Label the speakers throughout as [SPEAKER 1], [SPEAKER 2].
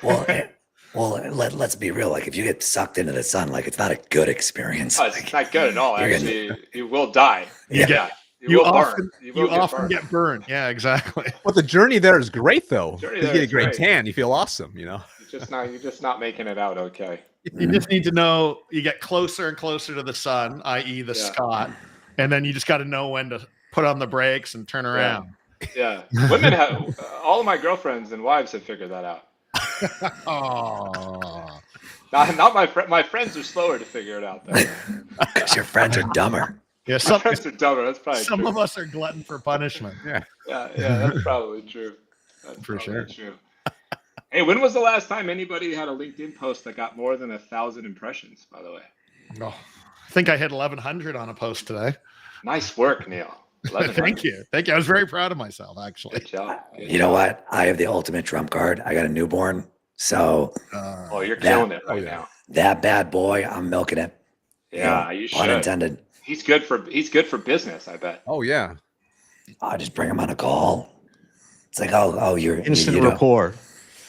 [SPEAKER 1] Well, let's be real. Like, if you get sucked into the sun, like, it's not a good experience.
[SPEAKER 2] Oh, it's not good at all.
[SPEAKER 1] You're
[SPEAKER 2] Actually, you will die.
[SPEAKER 1] Yeah.
[SPEAKER 2] You will burn. You will
[SPEAKER 3] often get burned. Yeah, exactly.
[SPEAKER 4] But the journey there is great, though.
[SPEAKER 2] Journey
[SPEAKER 4] You
[SPEAKER 2] there
[SPEAKER 4] get a
[SPEAKER 2] is
[SPEAKER 4] great
[SPEAKER 2] great.
[SPEAKER 4] tan. You feel awesome, you know.
[SPEAKER 2] You're just not making it out okay.
[SPEAKER 3] You just need to know you get closer and closer to the sun, i.e. the Scott, and then you just got to know when to put on the brakes and turn around.
[SPEAKER 2] Yeah. Women have all of my girlfriends and wives have figured that out.
[SPEAKER 3] Oh,
[SPEAKER 2] Not my friends are slower to figure it out though.
[SPEAKER 1] Because your friends are dumber.
[SPEAKER 3] yeah.
[SPEAKER 2] My
[SPEAKER 3] Some
[SPEAKER 2] friends are dumber. That's probably
[SPEAKER 3] some
[SPEAKER 2] true.
[SPEAKER 3] of us are glutton for punishment.
[SPEAKER 4] Yeah.
[SPEAKER 2] Yeah, that's probably true. That's
[SPEAKER 3] For sure.
[SPEAKER 2] True. Hey, when was the last time anybody had a LinkedIn post that got more than 1,000 impressions? By the way,
[SPEAKER 3] Oh, I think I hit 1,100 on a post today.
[SPEAKER 2] nice work, Neil.
[SPEAKER 3] Thank you. I was very proud of myself, actually.
[SPEAKER 2] Good job.
[SPEAKER 1] You know what? I have the ultimate trump card. I got a newborn. So
[SPEAKER 2] Oh, you're killing it right now.
[SPEAKER 1] that bad boy, I'm milking it.
[SPEAKER 2] Yeah, you should.
[SPEAKER 1] Pun intended.
[SPEAKER 2] He's good for business, I bet.
[SPEAKER 4] Oh, yeah.
[SPEAKER 1] I just bring him on a call. It's like, you're
[SPEAKER 5] Instant
[SPEAKER 1] you know,
[SPEAKER 5] rapport.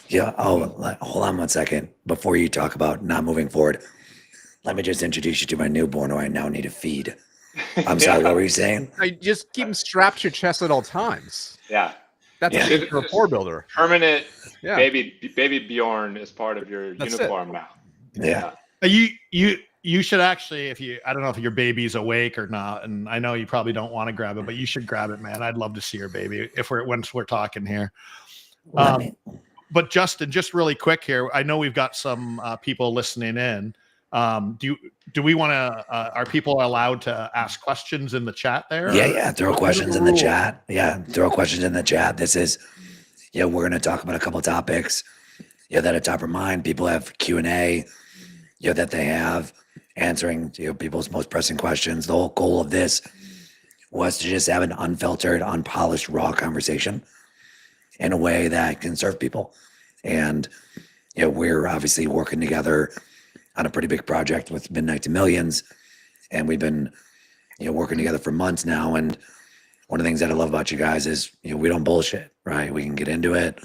[SPEAKER 1] Yeah. Hold on one second. Before you talk about not moving forward, let me just introduce you to my newborn who I now need to feed. I'm sorry, what were you saying?
[SPEAKER 4] I just keep him strapped to your chest at all times.
[SPEAKER 2] Yeah.
[SPEAKER 4] That's
[SPEAKER 1] Yeah.
[SPEAKER 4] a rapport builder.
[SPEAKER 2] Permanent
[SPEAKER 4] Yeah.
[SPEAKER 2] baby Bjorn is part of your
[SPEAKER 4] That's
[SPEAKER 2] uniform now.
[SPEAKER 1] Yeah.
[SPEAKER 3] You should actually, I don't know if your baby's awake or not, and I know you probably don't want to grab it, but you should grab it, man. I'd love to see your baby once we're talking here.
[SPEAKER 1] Let me-
[SPEAKER 3] But Justin, just really quick here, I know we've got some people listening in. Do we want to? Are people allowed to ask questions in the chat there?
[SPEAKER 1] Yeah. Throw questions in the chat. Yeah. Throw questions in the chat. This is, we're going to talk about a couple topics, that are top of mind. People have Q&A, that they have answering, people's most pressing questions. The whole goal of this was to just have an unfiltered, unpolished, raw conversation in a way that can serve people. And, we're obviously working together on a pretty big project with Midnight to Millions. And we've been, working together for months now. And one of the things that I love about you guys is, we don't bullshit, right? We can get into it,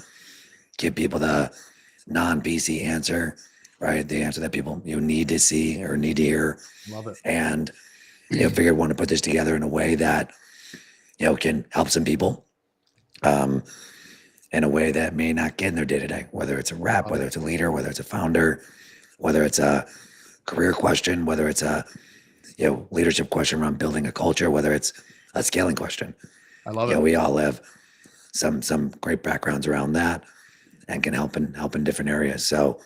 [SPEAKER 1] give people the non-PC answer, right? The answer that people need to see or need to hear.
[SPEAKER 3] Love it.
[SPEAKER 1] And, figured want to put this together in a way that, can help some people. In a way that may not get in their day-to-day, whether it's a rep, whether it's a leader, whether it's a founder, whether it's a career question, whether it's a leadership question around building a culture, whether it's a scaling question.
[SPEAKER 3] I love it.
[SPEAKER 1] We all have some great backgrounds around that and can help in different areas. So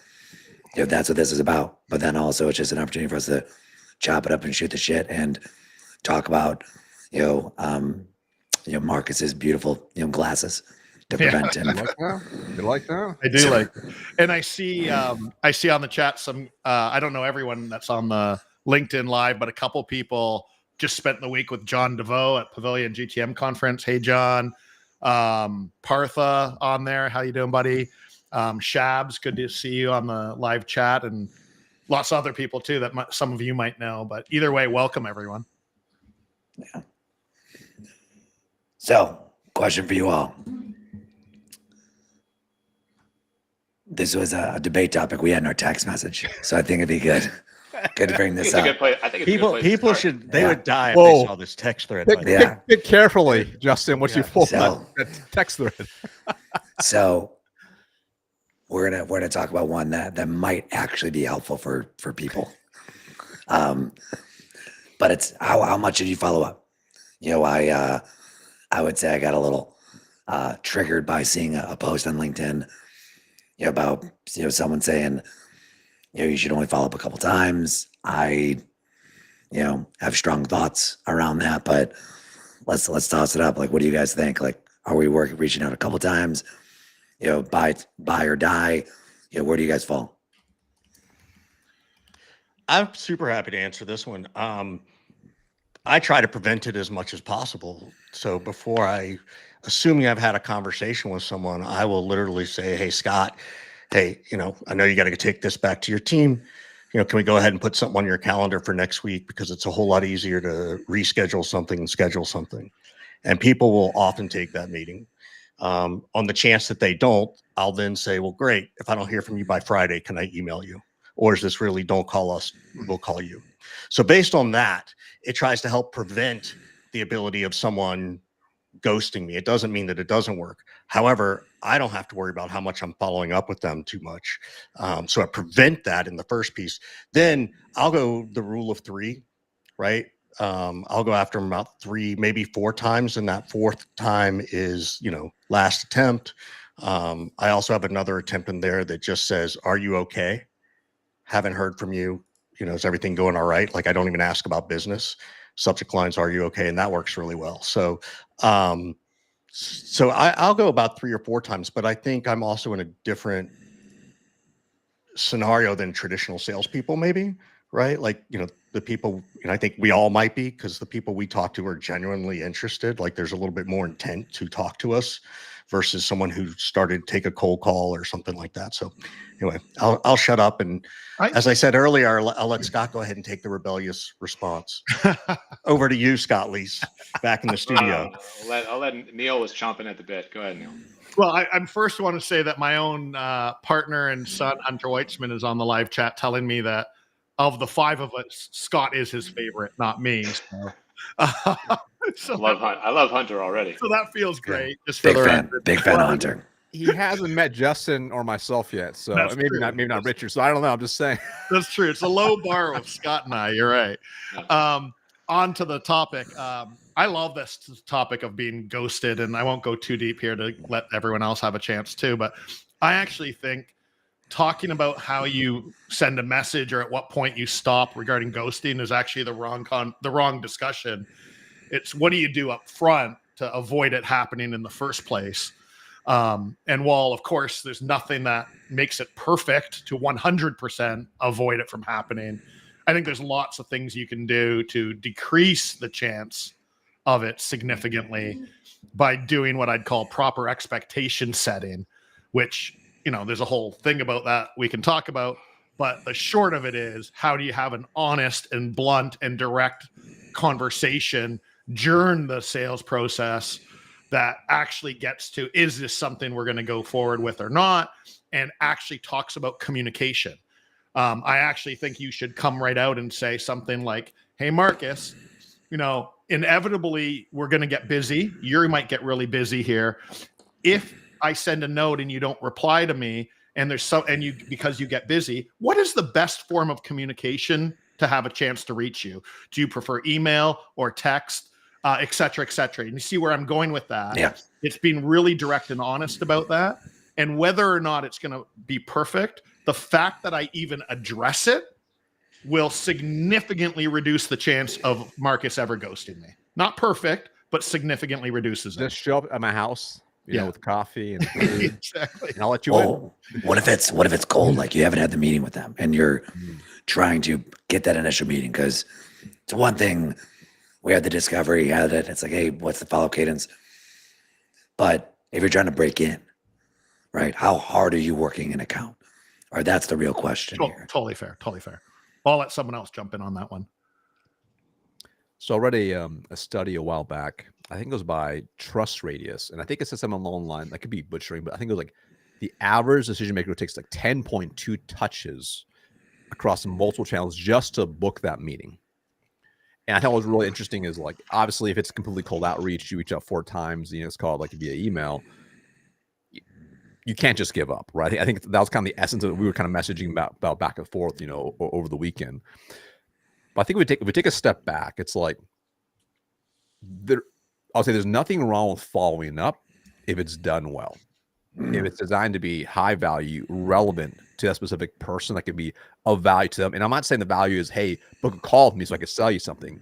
[SPEAKER 1] that's what this is about. But then also it's just an opportunity for us to chop it up and shoot the shit and talk about Marcus's beautiful glasses to prevent him.
[SPEAKER 4] You like that?
[SPEAKER 3] I do like, and I see on the chat some. I don't know everyone that's on the LinkedIn Live, but a couple people just spent the week with John DeVoe at Pavilion GTM conference. Hey, John, Partha on there. How you doing, buddy? Shabs, good to see you on the live chat, and lots of other people too that some of you might know. But either way, welcome everyone.
[SPEAKER 1] Yeah. So, question for you all. This was a debate topic we had in our text message, so I think it'd be good to bring this up.
[SPEAKER 2] I think it's a good place to
[SPEAKER 5] People
[SPEAKER 2] start.
[SPEAKER 5] they would die if
[SPEAKER 4] Whoa.
[SPEAKER 5] they saw this text thread. by the way.
[SPEAKER 1] Yeah.
[SPEAKER 4] Pick carefully, Justin, what you pull
[SPEAKER 1] So-
[SPEAKER 4] that text thread.
[SPEAKER 1] So we're gonna talk about one that might actually be helpful for people. But it's how much did you follow up? I would say I got a little triggered by seeing a post on LinkedIn about someone saying you should only follow up a couple times. I have strong thoughts around that, but let's toss it up. Like, what do you guys think? Like, are we reaching out a couple times? Buy or die. Where do you guys fall?
[SPEAKER 5] I'm super happy to answer this one. I try to prevent it as much as possible. So before assuming I've had a conversation with someone, I will literally say, hey, Scott, hey, I know you got to take this back to your team. Can we go ahead and put something on your calendar for next week? Because it's a whole lot easier to reschedule something and schedule something. And people will often take that meeting. On the chance that they don't, I'll then say, well, great. If I don't hear from you by Friday, can I email you? Or is this really don't call us, we'll call you? So based on that, it tries to help prevent the ability of someone ghosting me. It doesn't mean that it doesn't work. However, I don't have to worry about how much I'm following up with them too much. So I prevent that in the first piece. Then I'll go the rule of three, right? I'll go after them about 3, maybe 4 times. And that 4th time is, last attempt. I also have another attempt in there that just says, are you okay? Haven't heard from you. Is everything going all right? Like I don't even ask about business. Subject lines, are you okay? And that works really well. So, I'll go about 3 or 4 times, but I think I'm also in a different scenario than traditional salespeople, maybe, right? Like, the people, I think we all might be, because the people we talk to are genuinely interested. Like there's a little bit more intent to talk to us versus someone who started to take a cold call or something like that. So anyway, I'll shut up. And as I said earlier, I'll let Scott go ahead and take the rebellious response. Over to you, Scott Leese, back in the studio.
[SPEAKER 2] I'll let Neil was chomping at the bit. Go ahead, Neil.
[SPEAKER 3] Well, I first want to say that my own partner and son, Hunter Weitzman, is on the live chat telling me that of the 5 of us, Scott is his favorite, not me. So,
[SPEAKER 2] I love Hunter already.
[SPEAKER 3] So that feels great.
[SPEAKER 1] Yeah.
[SPEAKER 3] Just
[SPEAKER 1] big fan of Hunter.
[SPEAKER 4] He hasn't met Justin or myself yet, so maybe not Richard. So I don't know. I'm just saying.
[SPEAKER 3] That's true. It's a low bar with Scott and I. You're right. On to the topic. I love this topic of being ghosted, and I won't go too deep here to let everyone else have a chance too. But I actually think talking about how you send a message or at what point you stop regarding ghosting is actually the wrong discussion. It's what do you do up front to avoid it happening in the first place? And while, of course, there's nothing that makes it perfect to 100% avoid it from happening, I think there's lots of things you can do to decrease the chance of it significantly by doing what I'd call proper expectation setting, which, there's a whole thing about that we can talk about. But the short of it is, how do you have an honest and blunt and direct conversation during the sales process that actually gets to, is this something we're going to go forward with or not? And actually talks about communication. I actually think you should come right out and say something like, hey, Marcus, inevitably we're going to get busy. You might get really busy here. If I send a note and you don't reply to me and because you get busy, what is the best form of communication to have a chance to reach you? Do you prefer email or text? Et cetera, et cetera. And you see where I'm going with that.
[SPEAKER 1] Yeah.
[SPEAKER 3] It's being really direct and honest about that. And whether or not it's going to be perfect, the fact that I even address it will significantly reduce the chance of Marcus ever ghosting me. Not perfect, but significantly reduces it.
[SPEAKER 4] Just show up at my house, with coffee and food,
[SPEAKER 3] exactly.
[SPEAKER 4] and I'll let you in.
[SPEAKER 1] What if it's cold? Like you haven't had the meeting with them and you're trying to get that initial meeting? Because it's one thing. We had the discovery, had it. It's like, hey, what's the follow cadence? But if you're trying to break in, right? How hard are you working an account? Or that's the real question here.
[SPEAKER 3] Totally fair. I'll let someone else jump in on that one.
[SPEAKER 4] So I read a study a while back. I think it was by Trust Radius, and I think it says something along the line. I could be butchering, but I think it was like the average decision maker takes like 10.2 touches across multiple channels just to book that meeting. And I thought what was really interesting is, like, obviously if it's completely cold outreach, you reach out 4 times, it's called like via email. You can't just give up, right? I think that was kind of the essence of what we were kind of messaging about back and forth, over the weekend. But I think if we take a step back, it's like I'll say there's nothing wrong with following up if it's done well. If it's designed to be high value, relevant to that specific person, that could be of value to them. And I'm not saying the value is, hey, book a call with me so I can sell you something.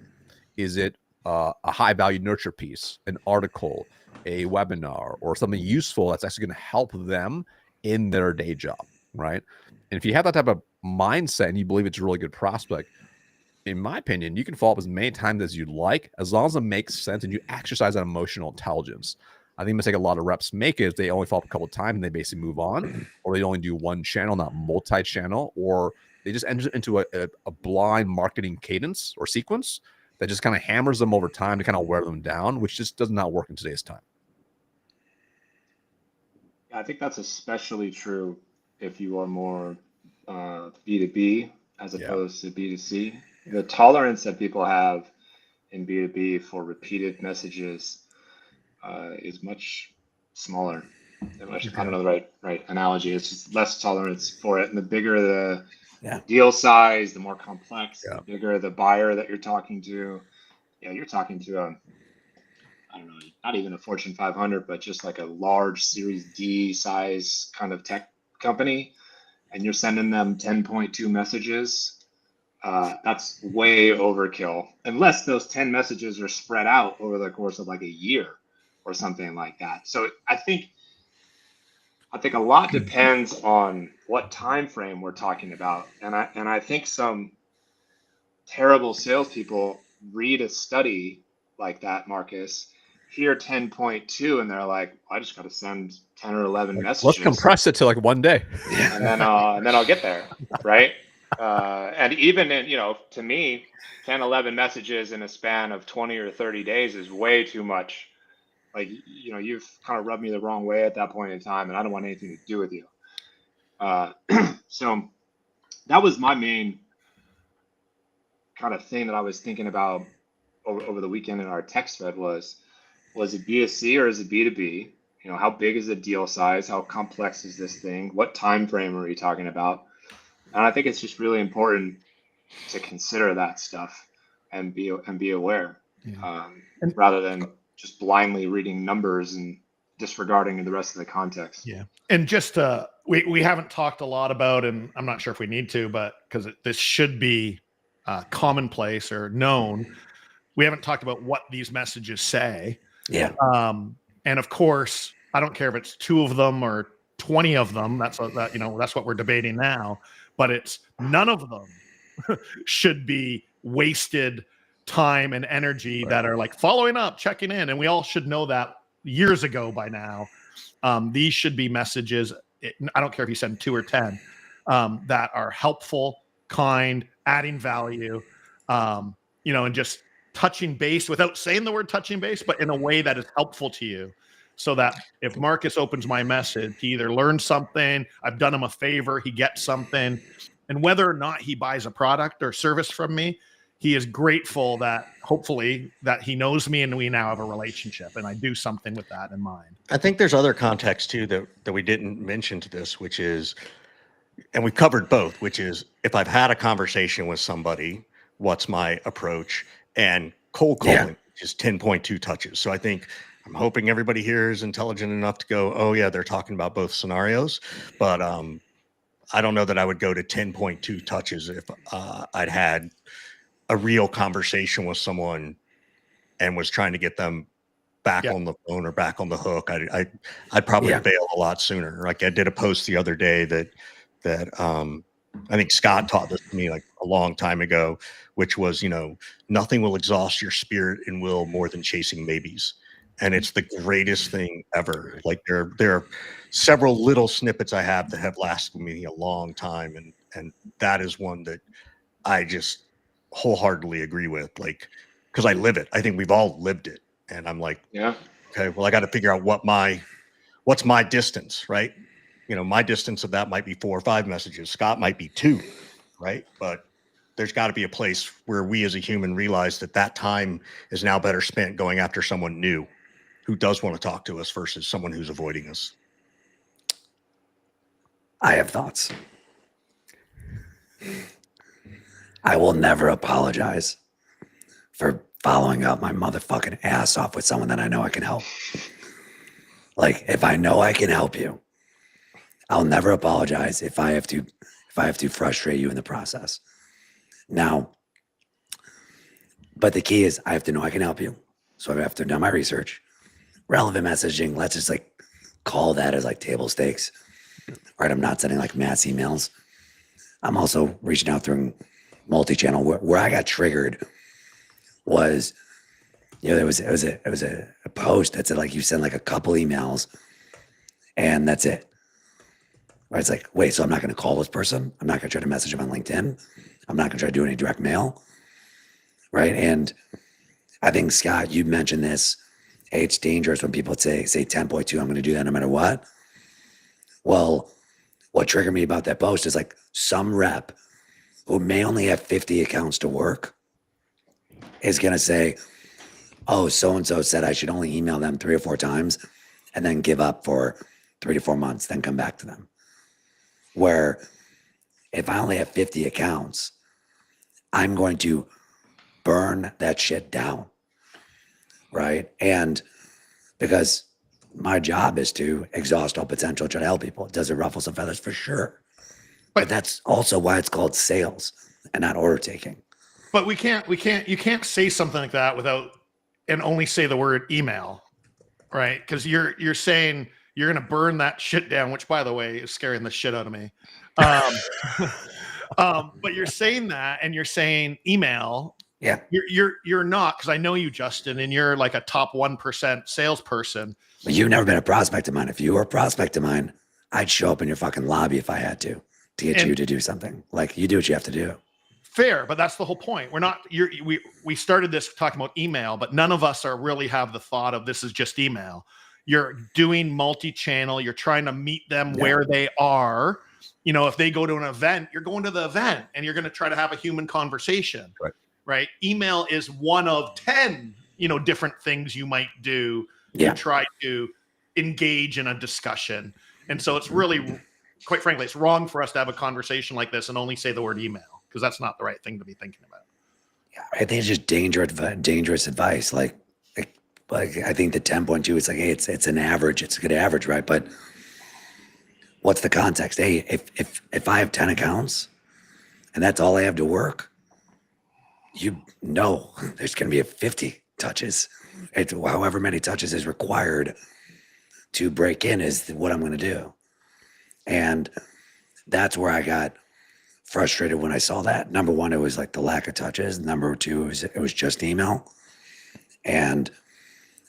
[SPEAKER 4] Is it a high value nurture piece, an article, a webinar, or something useful that's actually going to help them in their day job, right? And if you have that type of mindset and you believe it's a really good prospect, in my opinion, you can follow up as many times as you'd like, as long as it makes sense and you exercise that emotional intelligence. I think the mistake a lot of reps make is they only follow up a couple of times and they basically move on, or they only do one channel, not multi-channel, or they just enter into a blind marketing cadence or sequence that just kind of hammers them over time to kind of wear them down, which just does not work in today's time.
[SPEAKER 2] I think that's especially true if you are more B2B as
[SPEAKER 4] Yeah.
[SPEAKER 2] opposed to B2C. The tolerance that people have in B2B for repeated messages is much smaller. I don't know the right analogy. It's just less tolerance for it. And the bigger the
[SPEAKER 1] Yeah.
[SPEAKER 2] deal size, the more complex,
[SPEAKER 4] Yeah.
[SPEAKER 2] the bigger the buyer that you're talking to. Yeah, you're talking to I don't know, not even a Fortune 500, but just like a large Series D size kind of tech company, and you're sending them 10.2 messages. That's way overkill, unless those 10 messages are spread out over the course of like a year or something like that. So I think a lot depends on what time frame we're talking about, and I think some terrible salespeople read a study like that, Marcus, hear 10.2, and they're like, I just got to send 10 or 11
[SPEAKER 4] Let's
[SPEAKER 2] messages,
[SPEAKER 4] compress it to like one day.
[SPEAKER 2] and then I'll get there, right? And even in, to me, 10, 11 messages in a span of 20 or 30 days is way too much. Like, you've kind of rubbed me the wrong way at that point in time, and I don't want anything to do with you. So that was my main kind of thing that I was thinking about over the weekend in our text thread was it B2C or is it B2B? How big is the deal size? How complex is this thing? What time frame are we talking about? And I think it's just really important to consider that stuff and be aware, rather than just blindly reading numbers and disregarding the rest of the context.
[SPEAKER 3] Yeah. And just we haven't talked a lot about, and I'm not sure if we need to, but because this should be commonplace or known, we haven't talked about what these messages say.
[SPEAKER 1] Yeah.
[SPEAKER 3] And of course, I don't care if it's 2 of them or 20 of them. That's what we're debating now. But it's none of them should be wasted time and energy that are like following up, checking in, and we all should know that years ago by now. These should be messages. I don't care if you send 2 or 10 that are helpful, kind, adding value, and just touching base without saying the word touching base, but in a way that is helpful to you. So that if Marcus opens my message, he either learns something, I've done him a favor, he gets something, and whether or not he buys a product or service from me, he is grateful that hopefully that he knows me and we now have a relationship, and I do something with that in mind.
[SPEAKER 5] I think there's other context too that we didn't mention to this, which is, and we've covered both, which is if I've had a conversation with somebody, what's my approach, and cold calling, which is 10.2 touches. So I think I'm hoping everybody here is intelligent enough to go, oh yeah, they're talking about both scenarios, but I don't know that I would go to 10.2 touches if I'd had a real conversation with someone and was trying to get them back on the phone or back on the hook. I'd probably bail a lot sooner. Like I did a post the other day that I think Scott taught this to me like a long time ago, which was, nothing will exhaust your spirit and will more than chasing babies. And it's the greatest thing ever. Like there are several little snippets I have that have lasted me a long time. And that is one that I just wholeheartedly agree with, like, because I live it. I think we've all lived it. And I'm like, okay, well, I got to figure out what's my distance, right? My distance of that might be 4 or 5 messages. Scott might be 2, right? But there's got to be a place where we as a human realize that time is now better spent going after someone new who does want to talk to us versus someone who's avoiding us.
[SPEAKER 1] I have thoughts. I will never apologize for following up my motherfucking ass off with someone that I know I can help. Like, if I know I can help you, I'll never apologize if I have to frustrate you in the process. Now, but the key is I have to know I can help you. So I have to do my research. Relevant messaging, let's just like call that as like table stakes. Right? I'm not sending like mass emails. I'm also reaching out through multi-channel. Where I got triggered was, it was a post that said like you send like a couple emails and that's it. Right? It's like, wait, so I'm not going to call this person. I'm not going to try to message them on LinkedIn. I'm not going to try to do any direct mail. Right? And I think, Scott, you mentioned this. Hey, it's dangerous when people say 10.2, I'm going to do that no matter what. Well, what triggered me about that post is like some rep who may only have 50 accounts to work is going to say, oh, so-and-so said I should only email them 3 or 4 times and then give up for 3 to 4 months, then come back to them. Where if I only have 50 accounts, I'm going to burn that shit down, right? And because my job is to exhaust all potential, try to help people. Does it ruffle some feathers? For sure. But that's also why it's called sales and not order taking.
[SPEAKER 3] But you can't say something like that without and only say the word email, right? Because you're saying you're going to burn that shit down, which by the way is scaring the shit out of me. But you're saying that, and you're saying email.
[SPEAKER 1] Yeah.
[SPEAKER 3] You're not, because I know you, Justin, and you're like a top 1% salesperson.
[SPEAKER 1] But you've never been a prospect of mine. If you were a prospect of mine, I'd show up in your fucking lobby if I had to get you to do something. Like, you do what you have to do.
[SPEAKER 3] Fair, but that's the whole point. We're not. We started this talking about email, but none of us really have the thought of this is just email. You're doing multi-channel. You're trying to meet them where they are. You know, if they go to an event, you're going to the event, and you're going to try to have a human conversation. Right? Email is one of 10, different things you might do to try to engage in a discussion. And so it's really, quite frankly, it's wrong for us to have a conversation like this and only say the word email, because that's not the right thing to be thinking about.
[SPEAKER 1] Yeah, I think it's just dangerous advice. Like I think the 10.2 is like, hey, it's an average, it's a good average, right? But what's the context? Hey, if I have 10 accounts and that's all I have to work, there's going to be 50 touches. It's however many touches is required to break in is what I'm going to do. And that's where I got frustrated when I saw that. Number one, it was like the lack of touches. Number two, it was just email. And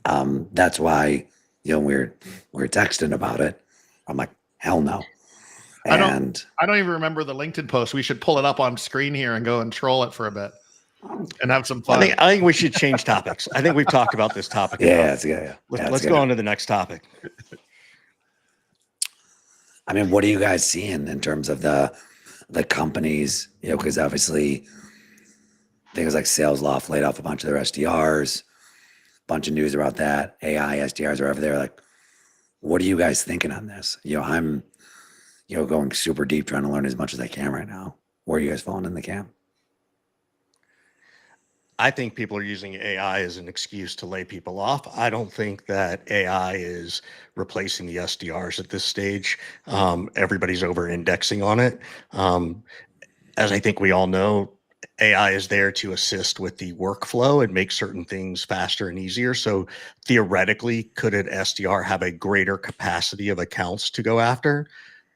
[SPEAKER 1] that's why, we're texting about it. I'm like, hell no. And
[SPEAKER 3] I don't even remember the LinkedIn post. We should pull it up on screen here and go and troll it for a bit and have some fun.
[SPEAKER 5] I think we should change topics. I think we've talked about this topic.
[SPEAKER 1] Let's
[SPEAKER 5] go on to the next topic.
[SPEAKER 1] I mean, what are you guys seeing in terms of the companies? Because obviously things like SalesLoft laid off a bunch of their SDRs, bunch of news about that. AI SDRs are over there. Like, what are you guys thinking on this? I'm, going super deep, trying to learn as much as I can right now. Where are you guys falling in the camp?
[SPEAKER 5] I think people are using AI as an excuse to lay people off. I don't think that AI is replacing the SDRs at this stage. Everybody's over indexing on it. As I think we all know, AI is there to assist with the workflow and make certain things faster and easier. So theoretically, could an SDR have a greater capacity of accounts to go after?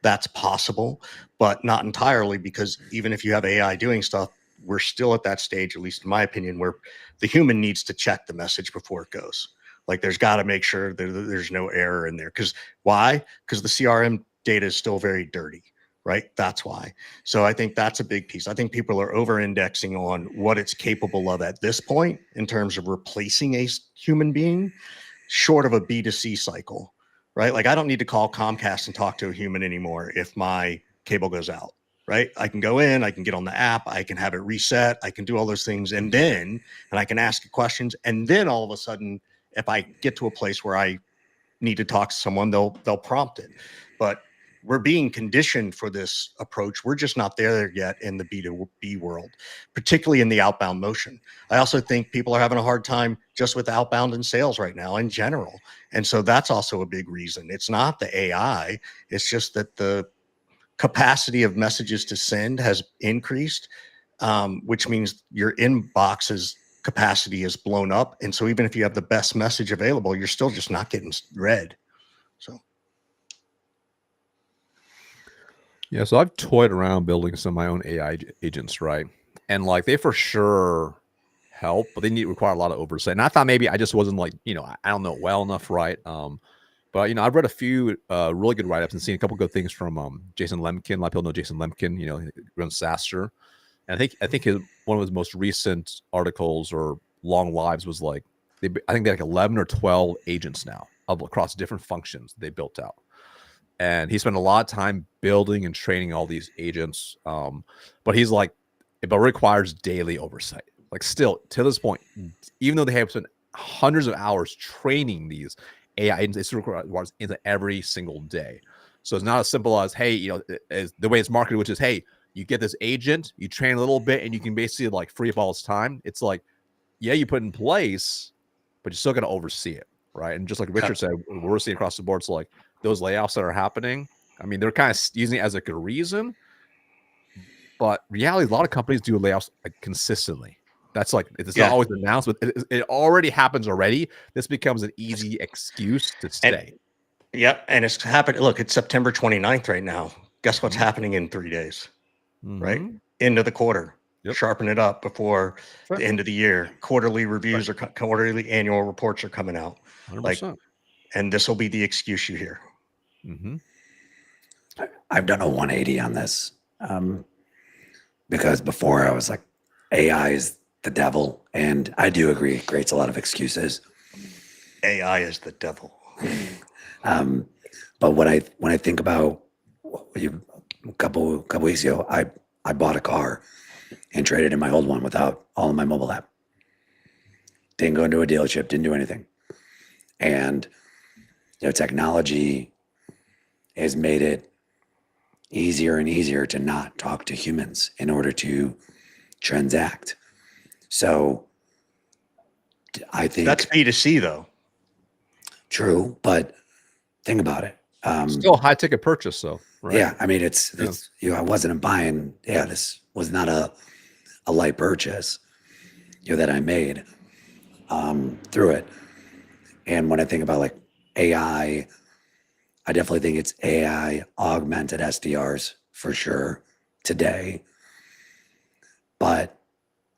[SPEAKER 5] That's possible, but not entirely, because even if you have AI doing stuff, we're still at that stage, at least in my opinion, where the human needs to check the message before it goes. Like, there's got to make sure that there's no error in there. Why? Because the CRM data is still very dirty, right? That's why. So I think that's a big piece. I think people are over-indexing on what it's capable of at this point in terms of replacing a human being, short of a B2C cycle, right? Like, I don't need to call Comcast and talk to a human anymore if my cable goes out. Right? I can go in, I can get on the app, I can have it reset, I can do all those things. And I can ask it questions. And then all of a sudden, if I get to a place where I need to talk to someone, they'll prompt it. But we're being conditioned for this approach. We're just not there yet in the B2B world, particularly in the outbound motion. I also think people are having a hard time just with outbound and sales right now in general. And so that's also a big reason. It's not the AI, it's just that the capacity of messages to send has increased, which means your inbox's capacity is blown up. And so even if you have the best message available, you're still just not getting read. So.
[SPEAKER 4] Yeah. So I've toyed around building some of my own AI agents, right? And like, they for sure help, but they require a lot of oversight. And I thought maybe I just wasn't like, I don't know it well enough, right? But I've read a few really good write-ups and seen a couple good things from Jason Lemkin. A lot of people know Jason Lemkin. He runs SaaStr, and I think one of his most recent articles or long lives was like I think they have like 11 or 12 agents now across different functions they built out. and he spent a lot of time building and training all these agents. But he's like, but requires daily oversight. Like still to this point, even though they have spent hundreds of hours training these AI agents, it's requires into every single day. So it's not as simple as, hey, you know, as the way it's marketed, which is, hey, you get this agent, you train a little bit, and you can basically like free up all its time. It's like, yeah, you put in place, but you're still going to oversee it, right? And just like Richard said, we're seeing across the board. So like those layoffs that are happening, I mean, they're kind of using it as like a reason, but reality, a lot of companies do layoffs like consistently. That's like, it's not always announced, but it already happens already. This becomes an easy excuse to stay.
[SPEAKER 5] Yep. And it's happened. Look, it's September 29th right now. Guess what's happening in 3 days, right? End of the quarter. Yep. Sharpen it up before the end of the year. Quarterly reviews or quarterly annual reports are coming out.
[SPEAKER 4] 100%.
[SPEAKER 5] Like, and this will be the excuse you hear.
[SPEAKER 1] I've done a 180 on this because before I was like, AI is the devil, and I do agree it creates a lot of excuses.
[SPEAKER 5] AI is the devil.
[SPEAKER 1] But when I think about a couple weeks ago, I bought a car and traded in my old one without all of my mobile app. Didn't go into a dealership, didn't do anything. And you know, technology has made it easier and easier to not talk to humans in order to transact. So I think
[SPEAKER 5] that's B2C though.
[SPEAKER 1] True, but think about it.
[SPEAKER 4] Still a high ticket purchase though, right?
[SPEAKER 1] Yeah, I mean it's you know, I wasn't buying. Yeah, this was not a light purchase, you know, that I made through it. And when I think about like AI, I definitely think it's AI augmented SDRs for sure today. But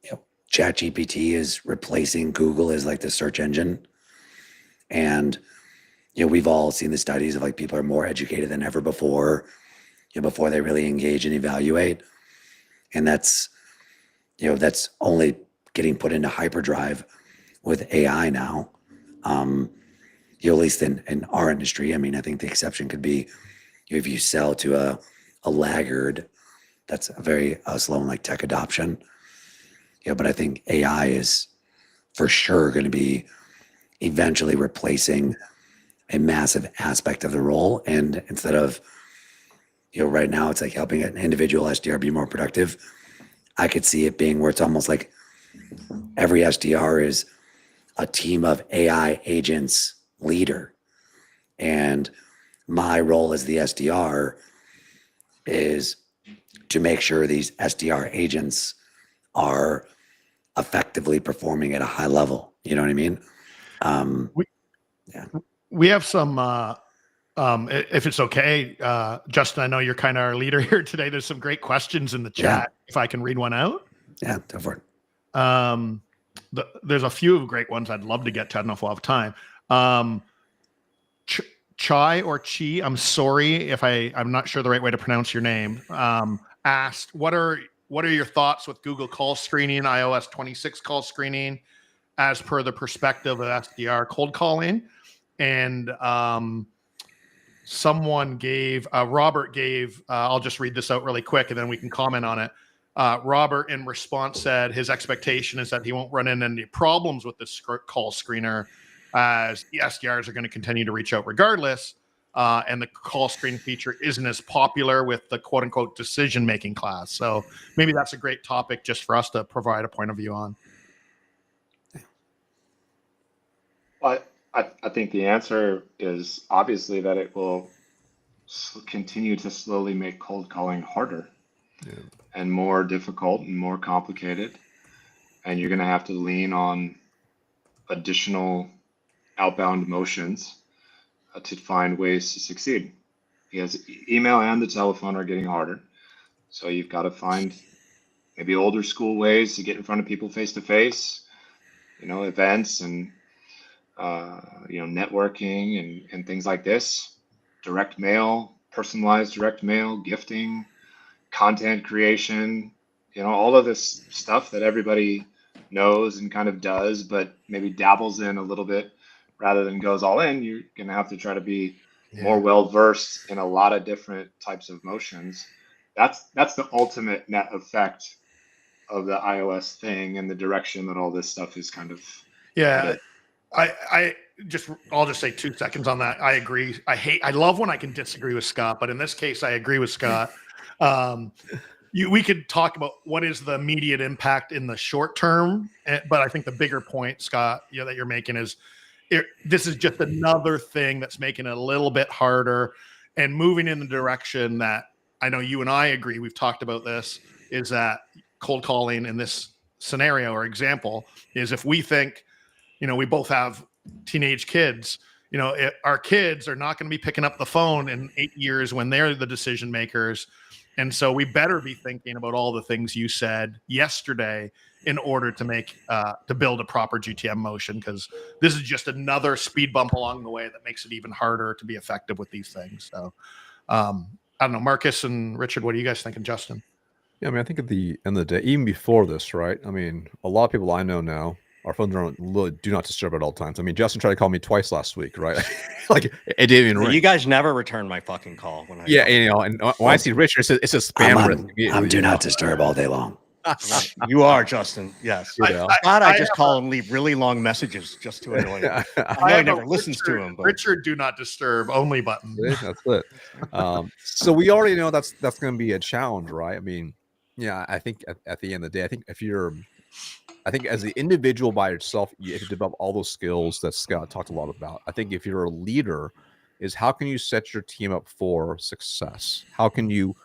[SPEAKER 1] you know, ChatGPT is replacing Google as like the search engine. And you know, we've all seen the studies of like people are more educated than ever before, you know, before they really engage and evaluate. And that's, you know, that's only getting put into hyperdrive with AI now. You know, at least in our industry. I mean, I think the exception could be if you sell to a laggard, that's a very slow in like tech adoption. You know, but I think AI is for sure going to be eventually replacing a massive aspect of the role. And instead of, you know, right now it's like helping an individual SDR be more productive. I could see it being where it's almost like every SDR is a team of AI agents leader. And my role as the SDR is to make sure these SDR agents are effectively performing at a high level. You know what I mean?
[SPEAKER 3] We have some, if it's okay, Justin, I know you're kind of our leader here today. There's some great questions in the chat. If I can read one out.
[SPEAKER 1] Yeah, go for it.
[SPEAKER 3] There's a few great ones I'd love to get to. I don't know if we'll have time. Chai or Chi, I'm sorry if I'm not sure the right way to pronounce your name, asked, what are your thoughts with Google call screening, iOS 26 call screening, as per the perspective of SDR cold calling? And someone gave, Robert gave, I'll just read this out really quick and then we can comment on it. Robert in response said his expectation is that he won't run into any problems with this call screener, as the SDRs are going to continue to reach out regardless. And the call screen feature isn't as popular with the quote unquote decision-making class. So maybe that's a great topic just for us to provide a point of view on.
[SPEAKER 2] I think the answer is obviously that it will continue to slowly make cold calling harder and more difficult and more complicated. And you're going to have to lean on additional outbound motions to find ways to succeed, because email and the telephone are getting harder. So you've got to find maybe older school ways to get in front of people face to face, you know, events and you know, networking and things like this, direct mail, personalized direct mail, gifting, content creation, you know, all of this stuff that everybody knows and kind of does, but maybe dabbles in a little bit rather than goes all in. You're going to have to try to be more well-versed in a lot of different types of motions. That's the ultimate net effect of the iOS thing and the direction that all this stuff is kind of headed.
[SPEAKER 3] I'll just say 2 seconds on that. I agree. I love when I can disagree with Scott, but in this case, I agree with Scott. We could talk about what is the immediate impact in the short term, but I think the bigger point, Scott, that you're making is this is just another thing that's making it a little bit harder and moving in the direction that I know you and I agree. We've talked about this, is that cold calling in this scenario or example is if we think, we both have teenage kids, our kids are not going to be picking up the phone in 8 years when they're the decision makers. And so we better be thinking about all the things you said yesterday in order to build a proper GTM motion, because this is just another speed bump along the way that makes it even harder to be effective with these things. So I don't know, Marcus and Richard, what do you guys think? And Justin?
[SPEAKER 4] Yeah, I mean, I think at the end of the day, even before this, right? I mean, a lot of people I know now, our phones are on do not disturb at all times. I mean, Justin tried to call me twice last week, right? Like it didn't even ring.
[SPEAKER 5] You guys never return my fucking call when I
[SPEAKER 4] and when I see Richard, it's a spam risk.
[SPEAKER 1] I'm do not disturb all day long.
[SPEAKER 5] You are, Justin. Yes. I just call and leave really long messages just to annoy him. I know he never listens to him. But
[SPEAKER 3] Richard, do not disturb only button.
[SPEAKER 4] That's it. So we already know that's going to be a challenge, right? I mean, yeah, I think at the end of the day, I think as the individual by yourself, you have to develop all those skills that Scott talked a lot about. I think if you're a leader, is how can you set your team up for success? How can you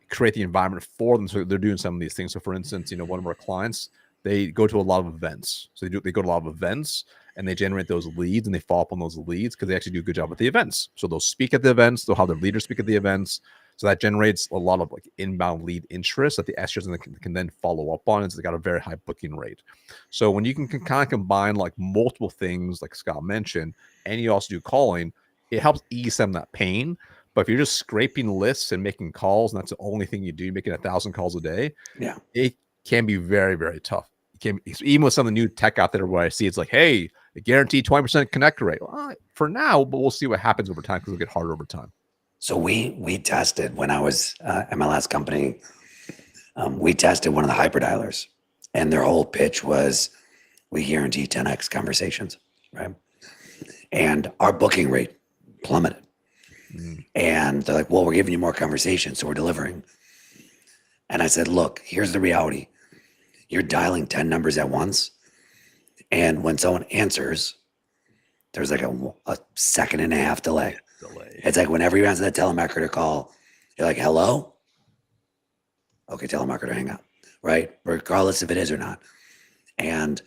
[SPEAKER 4] create the environment for them so they're doing some of these things? So for instance, one of our clients, they go to a lot of events. So they go to a lot of events and they generate those leads and they follow up on those leads because they actually do a good job at the events. So they'll speak at the events, they'll have their leaders speak at the events. So that generates a lot of inbound lead interest that the SDRs can then follow up on. It's got a very high booking rate. So when you can kind of combine multiple things, like Scott mentioned, and you also do calling, it helps ease some of that pain. But if you're just scraping lists and making calls, and that's the only thing you do, making 1,000 calls a day, it can be very, very tough. It can be, even with some of the new tech out there where I see it's hey, a guaranteed 20% connect rate. Well, for now, but we'll see what happens over time because it'll get harder over time.
[SPEAKER 1] So we tested when I was at my last company. We tested one of the hyperdialers, and their whole pitch was, we guarantee 10x conversations, right? And our booking rate plummeted. And they're like, well, we're giving you more conversations, so we're delivering. And I said, look, here's the reality. You're dialing 10 numbers at once. And when someone answers, there's a second and a half delay. It's whenever you answer that telemarketer call, you're like, hello? Okay, telemarketer, hang up, right? Regardless if it is or not. And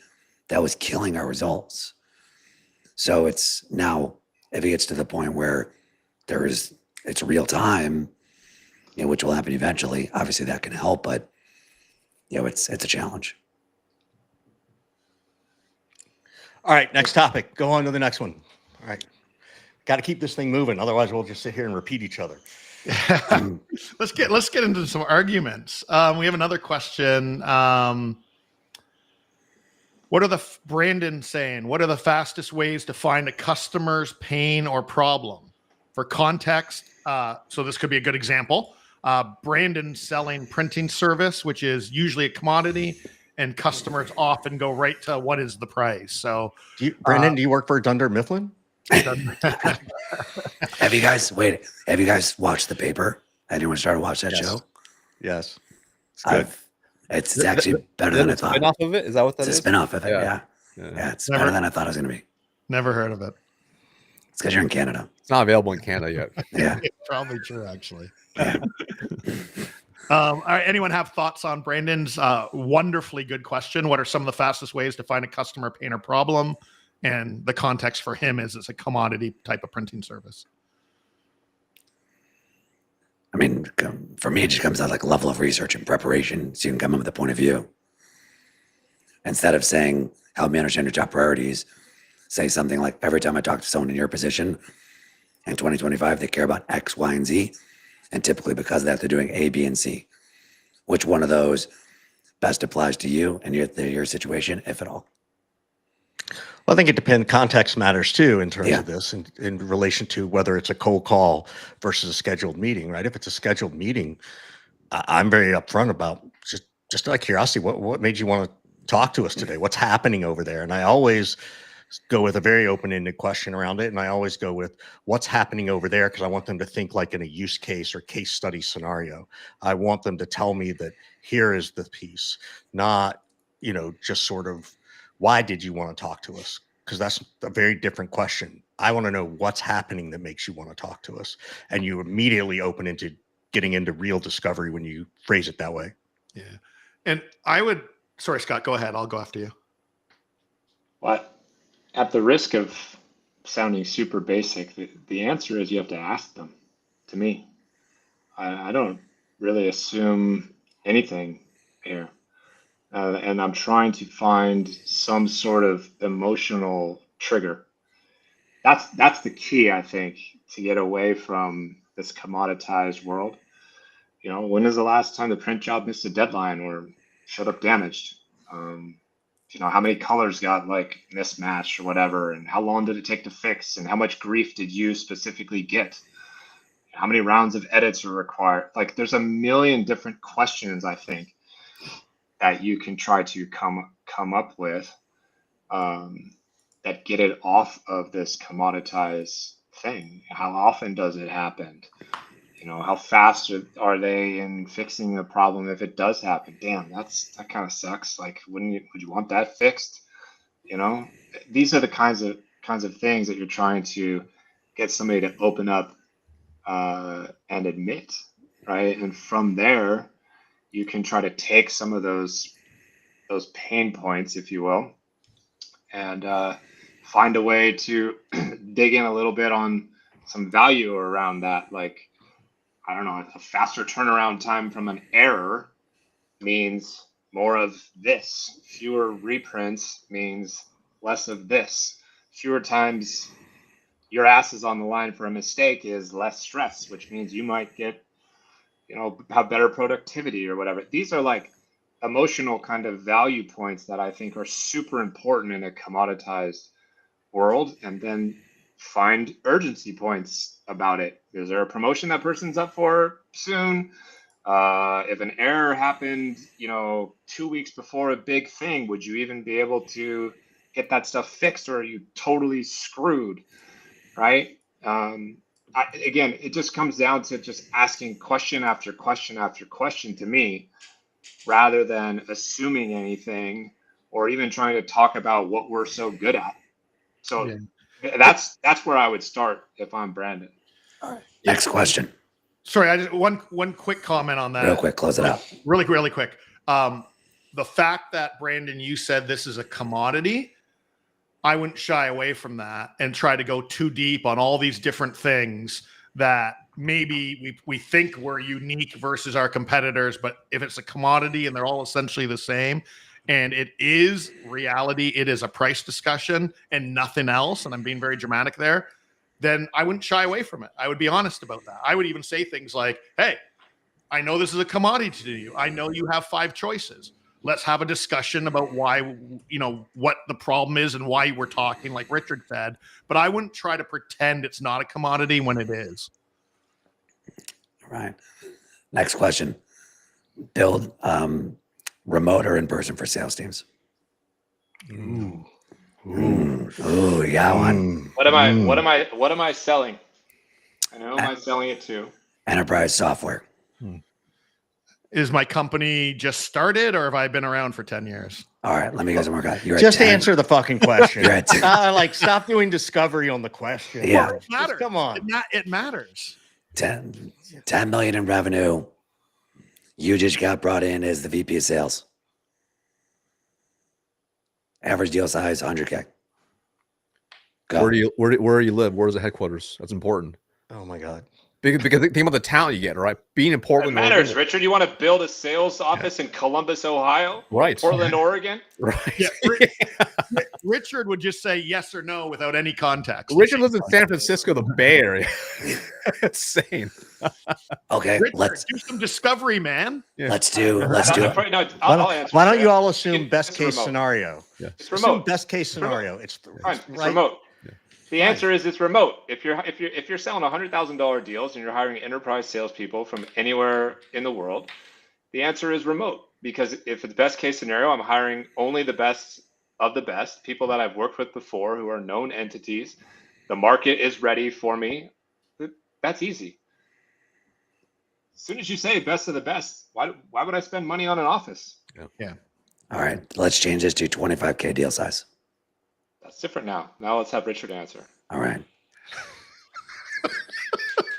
[SPEAKER 1] that was killing our results. So it's now, if it gets to the point where it's real time, which will happen eventually, obviously that can help, but it's a challenge.
[SPEAKER 5] All right, next topic. Go on to the next one. All right. Got to keep this thing moving. Otherwise, we'll just sit here and repeat each other.
[SPEAKER 3] Let's get into some arguments. We have another question. What are Brandon saying? What are the fastest ways to find a customer's pain or problem? For context, so this could be a good example. Brandon selling printing service, which is usually a commodity, and customers often go right to what is the price. So,
[SPEAKER 5] Brandon, do you work for Dunder Mifflin?
[SPEAKER 1] Have you guys watched The Paper? Anyone started to watch that show?
[SPEAKER 5] Yes. It's good.
[SPEAKER 1] It's actually better than I thought.
[SPEAKER 4] Spin-off of it? Is that what that is?
[SPEAKER 1] It's a spin-off of it, yeah. It's better than I thought it was going to be.
[SPEAKER 3] Never heard of it.
[SPEAKER 1] It's because you're in Canada.
[SPEAKER 4] It's not available in Canada yet.
[SPEAKER 1] Yeah.
[SPEAKER 3] It's probably true, actually.
[SPEAKER 1] Yeah.
[SPEAKER 3] All right. Anyone have thoughts on Brandon's wonderfully good question? What are some of the fastest ways to find a customer pain or problem? And the context for him is it's a commodity type of printing service.
[SPEAKER 1] I mean, for me, it just comes out like a level of research and preparation so you can come up with a point of view. Instead of saying, help me understand your top priorities, say something like, every time I talk to someone in your position in 2025, they care about X, Y, and Z. And typically because of that, they're doing A, B, and C. Which one of those best applies to you and your situation, if at all?
[SPEAKER 5] Well, I think it depends. Context matters too in terms
[SPEAKER 1] Yeah.
[SPEAKER 5] of this, in relation to whether it's a cold call versus a scheduled meeting, right? If it's a scheduled meeting, I'm very upfront about just out of curiosity, what made you want to talk to us today? What's happening over there? And I always go with a very open-ended question around it, and I always go with what's happening over there, because I want them to think like in a use case or case study scenario. I want them to tell me that here is the piece, not just sort of why did you want to talk to us, because that's a very different question. I want to know what's happening that makes you want to talk to us, and you immediately open into getting into real discovery when you phrase it that way.
[SPEAKER 3] Yeah. And I would, sorry, Scott, go ahead. I'll go after you.
[SPEAKER 2] What? At the risk of sounding super basic, the answer is you have to ask them. To me, I don't really assume anything here, and I'm trying to find some sort of emotional trigger. That's the key, I think, to get away from this commoditized world. When is the last time the print job missed a deadline or showed up damaged? How many colors got like mismatched or whatever, and how long did it take to fix, and how much grief did you specifically get? How many rounds of edits are required? Like, there's a million different questions, I think, that you can try to come up with that get it off of this commoditized thing. How often does it happen? How fast are they in fixing the problem if it does happen? Damn, that kind of sucks. Like, would you want that fixed? These are the kinds of things that you're trying to get somebody to open up and admit, right? And from there, you can try to take some of those pain points, if you will, and find a way to dig in a little bit on some value around that, like, I don't know, a faster turnaround time from an error means more of this. Fewer reprints means less of this. Fewer times your ass is on the line for a mistake is less stress, which means you might get, have better productivity or whatever. These are like emotional kind of value points that I think are super important in a commoditized world. And then find urgency points about it. Is there a promotion that person's up for soon? If an error happened, 2 weeks before a big thing, would you even be able to get that stuff fixed, or are you totally screwed? Right? Again, it just comes down to just asking question after question after question to me, rather than assuming anything or even trying to talk about what we're so good at. So
[SPEAKER 3] Yeah.
[SPEAKER 2] that's where I would start if I'm Brandon.
[SPEAKER 1] All right. Next question.
[SPEAKER 3] Sorry, I just one quick comment on that.
[SPEAKER 1] Real quick, close it out.
[SPEAKER 3] Really quick. The fact that, Brandon, you said this is a commodity, I wouldn't shy away from that and try to go too deep on all these different things that maybe we think we're unique versus our competitors. But if it's a commodity and they're all essentially the same, and it is reality, it is a price discussion and nothing else, and I'm being very dramatic there, then I wouldn't shy away from it. I would be honest about that. I would even say things like, hey, I know this is a commodity to you. I know you have 5 choices. Let's have a discussion about why, what the problem is and why we're talking, like Richard said. But I wouldn't try to pretend it's not a commodity when it is.
[SPEAKER 1] All right. Next question. Build remote or in person for sales teams?
[SPEAKER 5] Ooh.
[SPEAKER 1] Ooh, you got one.
[SPEAKER 2] What am I selling? And who am I selling it to?
[SPEAKER 1] Enterprise software.
[SPEAKER 3] Is my company just started, or have I been around for 10 years?
[SPEAKER 1] All right, let me get some more guys. You're
[SPEAKER 5] Just
[SPEAKER 1] at 10.
[SPEAKER 5] answer the fucking question.
[SPEAKER 1] You're at 10.
[SPEAKER 5] Like, stop doing discovery on the question.
[SPEAKER 1] Yeah.
[SPEAKER 3] It matters.
[SPEAKER 5] Come on.
[SPEAKER 3] It matters.
[SPEAKER 1] 10 million in revenue. You just got brought in as the VP of sales. Average deal size 100K. Go.
[SPEAKER 4] Where do you live? Where's the headquarters? That's important.
[SPEAKER 5] Oh my God.
[SPEAKER 4] Because think about the talent you get, right? Being in
[SPEAKER 2] It
[SPEAKER 4] Portland,
[SPEAKER 2] matters,
[SPEAKER 4] Oregon,
[SPEAKER 2] Richard. You want to build a sales office in Columbus, Ohio?
[SPEAKER 4] right?
[SPEAKER 2] Portland, Oregon?
[SPEAKER 4] Right.
[SPEAKER 3] Yeah, Richard would just say yes or no without any context.
[SPEAKER 4] Richard lives in San Francisco, the Bay Area. Insane.
[SPEAKER 1] Okay,
[SPEAKER 3] Richard, do some discovery, man.
[SPEAKER 4] Yeah.
[SPEAKER 1] let's do
[SPEAKER 2] No,
[SPEAKER 1] it.
[SPEAKER 2] no, I'll answer.
[SPEAKER 5] Why don't you all
[SPEAKER 2] It's
[SPEAKER 5] assume best case
[SPEAKER 2] remote.
[SPEAKER 5] scenario?
[SPEAKER 4] Yeah.
[SPEAKER 2] It's
[SPEAKER 5] Assume
[SPEAKER 2] remote.
[SPEAKER 5] best case
[SPEAKER 2] remote.
[SPEAKER 5] scenario. It's
[SPEAKER 2] Fine. It's
[SPEAKER 5] right.
[SPEAKER 2] remote.
[SPEAKER 4] Yeah.
[SPEAKER 2] The answer is it's remote. If you're selling $100,000 deals and you're hiring enterprise salespeople from anywhere in the world, the answer is remote. Because if it's best case scenario, I'm hiring only the best of the best, people that I've worked with before who are known entities. The market is ready for me. That's easy. As soon as you say best of the best, why would I spend money on an office?
[SPEAKER 3] Yeah.
[SPEAKER 1] All right, let's change this to 25K deal size.
[SPEAKER 2] That's different now. Now let's have Richard answer.
[SPEAKER 1] All right.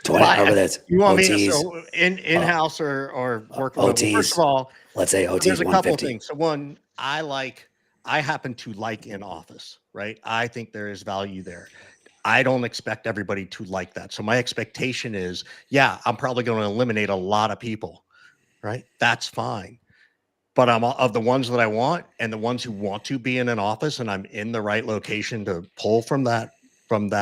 [SPEAKER 1] 20 over this.
[SPEAKER 5] You want me
[SPEAKER 1] OTs,
[SPEAKER 5] to so in-house or working
[SPEAKER 1] OTs.
[SPEAKER 5] with, first of all,
[SPEAKER 1] let's say OTs
[SPEAKER 5] there's a couple of
[SPEAKER 1] 150.
[SPEAKER 5] things. So one, I happen to like in office, right? I think there is value there. I don't expect everybody to like that. So my expectation is, yeah, I'm probably going to eliminate a lot of people, right? That's fine. But I'm of the ones that I want and the ones who want to be in an office and I'm in the right location to pull from that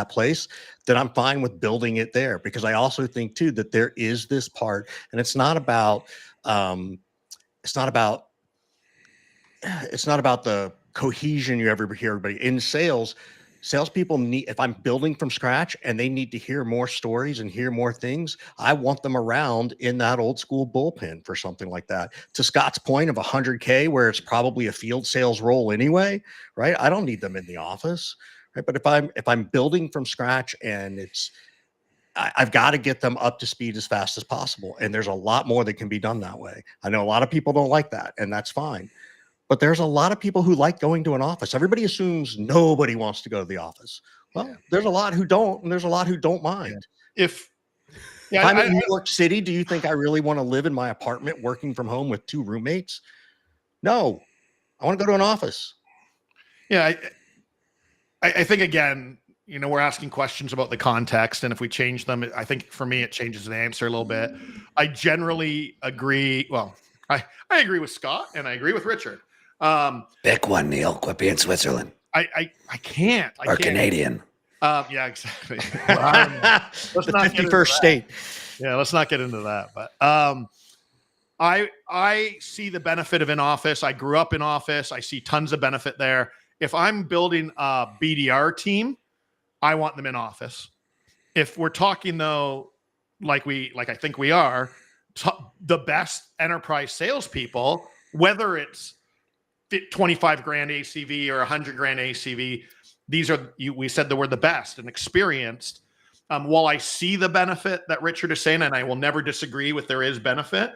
[SPEAKER 5] place, then I'm fine with building it there, because I also think too that there is this part, and it's not about the cohesion you ever hear everybody in sales. Salespeople need, if I'm building from scratch and they need to hear more stories and hear more things, I want them around in that old school bullpen for something like that. To Scott's point of 100K, where it's probably a field sales role anyway, right? I don't need them in the office, right? But if I'm building from scratch and I've got to get them up to speed as fast as possible. And there's a lot more that can be done that way. I know a lot of people don't like that, and that's fine. But there's a lot of people who like going to an office. Everybody assumes nobody wants to go to the office. Well, there's a lot who don't, and there's a lot who don't mind.
[SPEAKER 3] If
[SPEAKER 5] I'm in New York City, do you think I really want to live in my apartment working from home with 2 roommates? No, I want to go to an office.
[SPEAKER 3] Yeah, I think again, we're asking questions about the context, and if we change them, I think for me it changes the answer a little bit. I generally agree. Well, I agree with Scott and I agree with Richard.
[SPEAKER 1] Pick one, Neil. Quit being Switzerland.
[SPEAKER 3] I can't.
[SPEAKER 1] Or Canadian.
[SPEAKER 3] Yeah, exactly. Let's
[SPEAKER 5] The
[SPEAKER 3] not get into
[SPEAKER 5] 51st
[SPEAKER 3] that.
[SPEAKER 5] state.
[SPEAKER 3] Yeah, let's not get into that. But I see the benefit of in office. I grew up in office. I see tons of benefit there. If I'm building a BDR team, I want them in office. If we're talking though, like I think we are, the best enterprise salespeople, whether it's 25 grand ACV or 100 grand ACV, we said that we're the best and experienced. While I see the benefit that Richard is saying, and I will never disagree with there is benefit,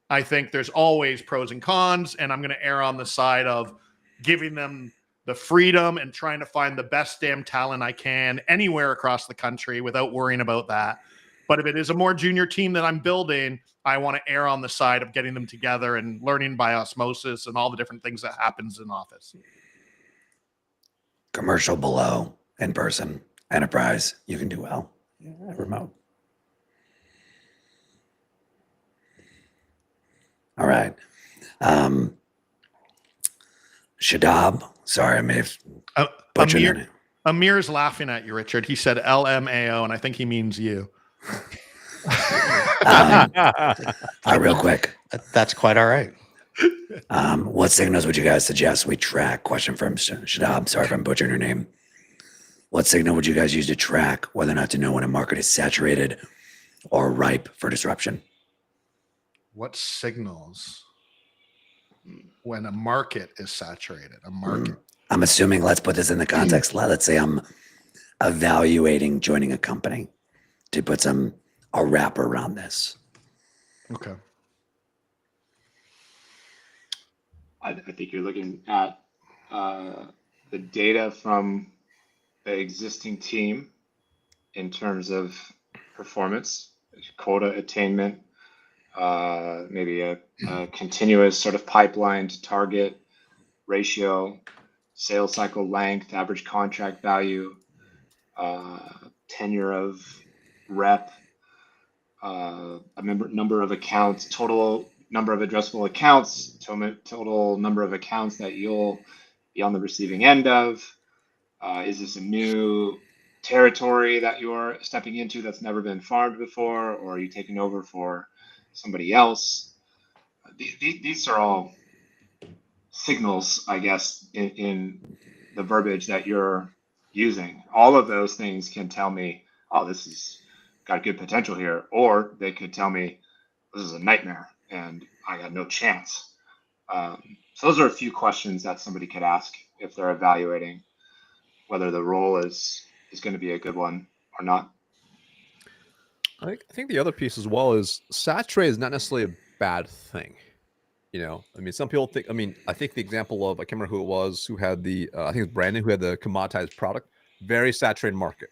[SPEAKER 3] I think there's always pros and cons, and I'm going to err on the side of giving them the freedom and trying to find the best damn talent I can anywhere across the country without worrying about that. But if it is a more junior team that I'm building, I want to err on the side of getting them together and learning by osmosis and all the different things that happens in office.
[SPEAKER 1] Commercial below, in person, enterprise, you can do well. Yeah, remote. All right. Shadab. Sorry, I may have butchered your name.
[SPEAKER 3] Amir's laughing at you, Richard. He said LMAO, and I think he means you.
[SPEAKER 1] Real quick.
[SPEAKER 5] That's quite all right.
[SPEAKER 1] What signals would you guys suggest we track? Question from Shadab. Sorry if I'm butchering your name. What signal would you guys use to track whether or not to know when a market is saturated or ripe for disruption?
[SPEAKER 3] What signals when a market is saturated? A market.
[SPEAKER 1] I'm assuming, let's put this in the context. Let's say I'm evaluating joining a company, to put a wrap around this.
[SPEAKER 3] Okay.
[SPEAKER 2] I think you're looking at the data from the existing team in terms of performance, quota attainment, maybe a continuous sort of pipeline to target ratio, sales cycle length, average contract value, tenure of rep, number of accounts, total number of addressable accounts, total number of accounts that you'll be on the receiving end of, Is this a new territory that you're stepping into that's never been farmed before, or are you taking over for somebody else? These are all signals, I guess, in the verbiage that you're using. All of those things can tell me, oh, this has got good potential here, or they could tell me this is a nightmare and I got no chance. So those are a few questions that somebody could ask if they're evaluating whether the role is going to be a good one or not.
[SPEAKER 4] I think the other piece as well is saturate is not necessarily a bad thing. You know, I mean, some people think, I mean, I think the example of, I can't remember who it was who had the, I think it was Brandon, who had the commoditized product, very saturated market,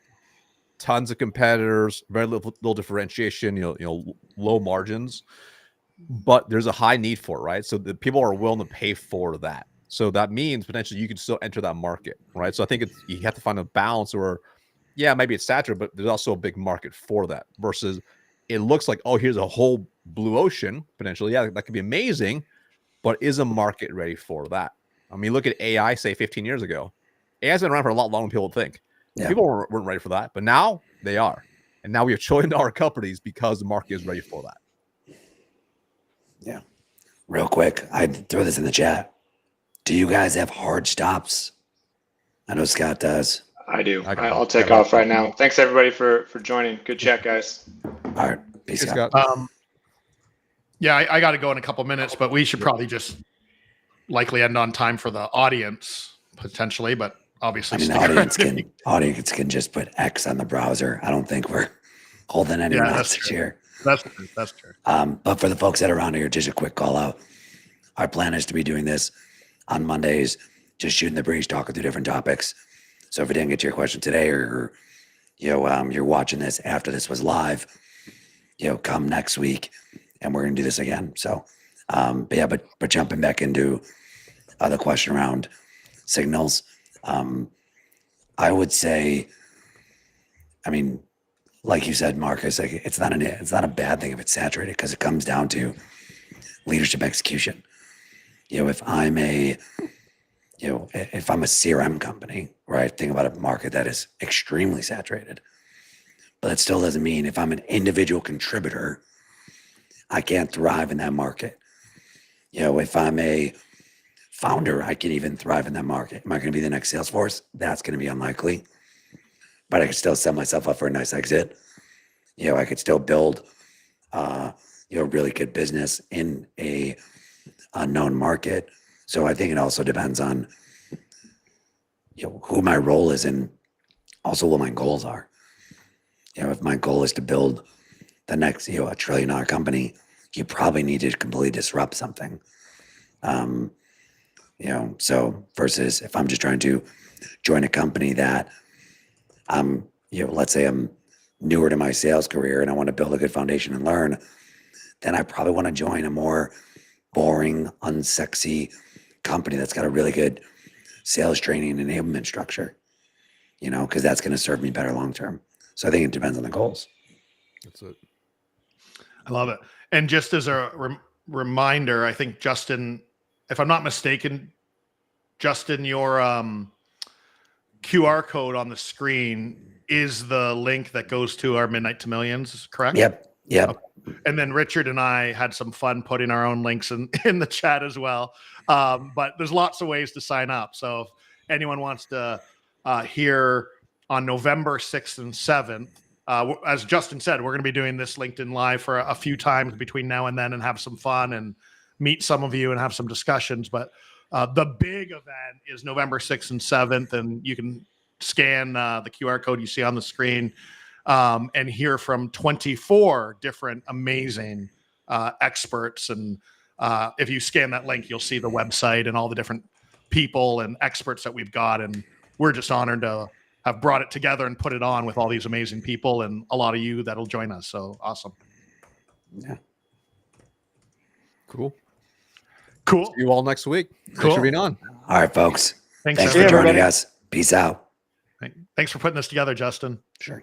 [SPEAKER 4] tons of competitors, very little differentiation, you know, low margins, but there's a high need for it, right? So the people are willing to pay for that. So that means potentially you can still enter that market, right? So I think you have to find a balance where, yeah, maybe it's saturated, but there's also a big market for that versus it looks like, oh, here's a whole blue ocean potentially. Yeah, that could be amazing, but is a market ready for that? I mean, look at AI, say 15 years ago. AI's been around for a lot longer than people think.
[SPEAKER 1] Yeah.
[SPEAKER 4] People weren't ready for that, but now they are. And now we have trillion-dollar companies because the market is ready for that.
[SPEAKER 1] Yeah. Real quick, I'd throw this in the chat. Do you guys have hard stops? I know Scott does.
[SPEAKER 2] I do.
[SPEAKER 4] I got
[SPEAKER 2] I'll
[SPEAKER 4] it.
[SPEAKER 2] take
[SPEAKER 4] Yeah,
[SPEAKER 2] off right now. Thanks everybody for joining. Good chat, guys.
[SPEAKER 1] All right. Peace,
[SPEAKER 4] Hey,
[SPEAKER 1] Scott.
[SPEAKER 4] Scott.
[SPEAKER 3] Yeah, I got to go in a couple minutes, but we should probably just likely end on time for the audience potentially, but obviously
[SPEAKER 1] I mean, the audience can just put X on the browser. I don't think we're holding any message here.
[SPEAKER 3] That's true. That's true.
[SPEAKER 1] But for the folks that are around here, just a quick call out. Our plan is to be doing this on Mondays, just shooting the breeze, talking through different topics. So if we didn't get to your question today, or you're watching this after this was live, come next week, and we're gonna do this again. So, but jumping back into the question around signals, I would say, I mean, like you said, Marcus, like it's not a bad thing if it's saturated, because it comes down to leadership execution. If I'm a CRM company, right, think about a market that is extremely saturated, but that still doesn't mean if I'm an individual contributor, I can't thrive in that market. If I'm a founder, I can even thrive in that market. Am I going to be the next Salesforce? That's going to be unlikely, but I can still set myself up for a nice exit. I could still build, really good business in a unknown market. So I think it also depends on, who my role is and also what my goals are. If my goal is to build the next, $1 trillion company, you probably need to completely disrupt something. So versus if I'm just trying to join a company that let's say I'm newer to my sales career and I want to build a good foundation and learn, then I probably want to join a more boring, unsexy company that's got a really good sales training and enablement structure, because that's going to serve me better long-term. So I think it depends on the goals.
[SPEAKER 4] That's it.
[SPEAKER 3] I love it. And just as a reminder, I think Justin, if I'm not mistaken, Justin, your QR code on the screen is the link that goes to our Midnight to Millions, correct?
[SPEAKER 1] Yep.
[SPEAKER 3] Okay. And then Richard and I had some fun putting our own links in the chat as well. But there's lots of ways to sign up. So if anyone wants to hear on November 6th and 7th, as Justin said, we're going to be doing this LinkedIn Live for a few times between now and then and have some fun and meet some of you and have some discussions. But the big event is November 6th and 7th, and you can scan the QR code you see on the screen and hear from 24 different amazing experts. And if you scan that link, you'll see the website and all the different people and experts that we've got. And we're just honored to have brought it together and put it on with all these amazing people and a lot of you that'll join us. So awesome.
[SPEAKER 1] Yeah.
[SPEAKER 4] Cool.
[SPEAKER 3] Cool.
[SPEAKER 4] See you all next week.
[SPEAKER 3] Cool.
[SPEAKER 4] Thanks for being on.
[SPEAKER 1] All right, folks. Thanks for
[SPEAKER 3] everybody.
[SPEAKER 1] joining us. Peace out.
[SPEAKER 3] Thanks for putting this together, Justin.
[SPEAKER 1] Sure.